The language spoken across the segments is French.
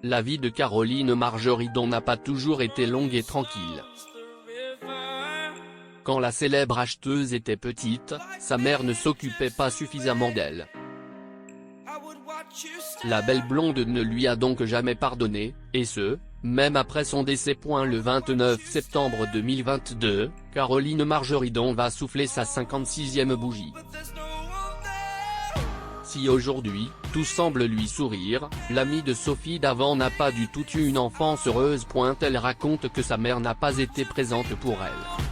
La vie de Caroline Margeridon n'a pas toujours été longue et tranquille. Quand la célèbre acheteuse était petite, sa mère ne s'occupait pas suffisamment d'elle. La belle blonde ne lui a donc jamais pardonné, et ce, même après son décès. Le 29 septembre 2022, Caroline Margeridon va souffler sa 56e bougie. Si aujourd'hui, tout semble lui sourire, l'amie de Sophie d'avant n'a pas du tout eu une enfance heureuse. Elle raconte que sa mère n'a pas été présente pour elle.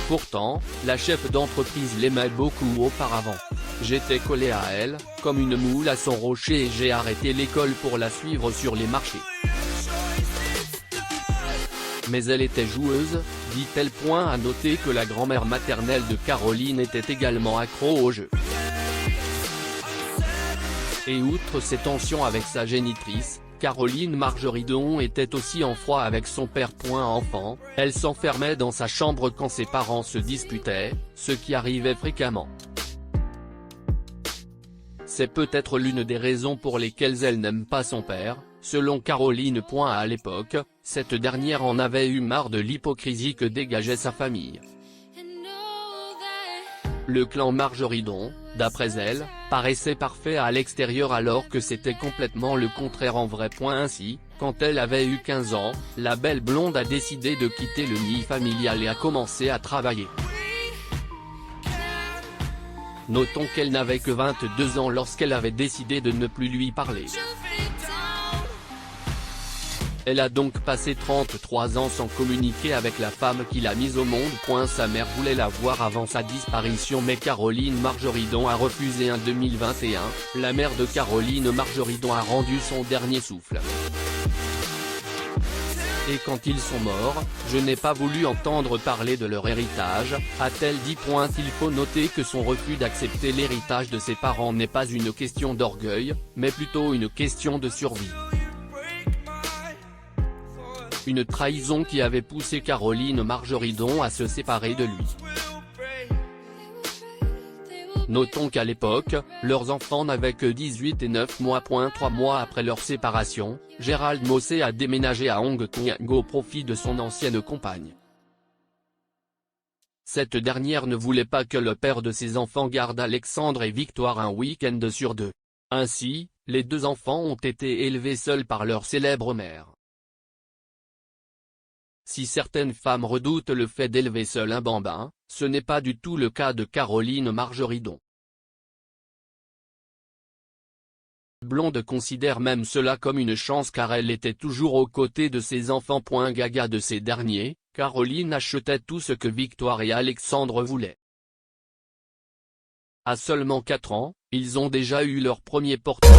Pourtant, la chef d'entreprise l'aimait beaucoup auparavant. J'étais collé à elle, comme une moule à son rocher, et j'ai arrêté l'école pour la suivre sur les marchés. Mais elle était joueuse, dit-elle. À noter que la grand-mère maternelle de Caroline était également accro au jeu. Et outre ses tensions avec sa génitrice, Caroline Margeridon était aussi en froid avec son père. Enfant, elle s'enfermait dans sa chambre quand ses parents se disputaient, ce qui arrivait fréquemment. C'est peut-être l'une des raisons pour lesquelles elle n'aime pas son père, selon Caroline. À l'époque, cette dernière en avait eu marre de l'hypocrisie que dégageait sa famille. Le clan Margeridon, d'après elle, paraissait parfait à l'extérieur alors que c'était complètement le contraire en vrai. Ainsi, quand elle avait eu 15 ans, la belle blonde a décidé de quitter le nid familial et a commencé à travailler. Notons qu'elle n'avait que 22 ans lorsqu'elle avait décidé de ne plus lui parler. Elle a donc passé 33 ans sans communiquer avec la femme qui l'a mise au monde. Sa mère voulait la voir avant sa disparition, mais Caroline Margeridon a refusé. En 2021, la mère de Caroline Margeridon a rendu son dernier souffle. Et quand ils sont morts, je n'ai pas voulu entendre parler de leur héritage, a-t-elle dit. Il faut noter que son refus d'accepter l'héritage de ses parents n'est pas une question d'orgueil, mais plutôt une question de survie. Une trahison qui avait poussé Caroline Margeridon à se séparer de lui. Notons qu'à l'époque, leurs enfants n'avaient que 18 et 9 mois. 3 mois après leur séparation, Gérald Mossé a déménagé à Hong Kong au profit de son ancienne compagne. Cette dernière ne voulait pas que le père de ses enfants garde Alexandre et Victoire un week-end sur 2. Ainsi, les deux enfants ont été élevés seuls par leur célèbre mère. Si certaines femmes redoutent le fait d'élever seul un bambin, ce n'est pas du tout le cas de Caroline Margeridon. Blonde considère même cela comme une chance car elle était toujours aux côtés de ses enfants. Gaga de ces derniers, Caroline achetait tout ce que Victoire et Alexandre voulaient. À seulement 4 ans, ils ont déjà eu leur premier portrait.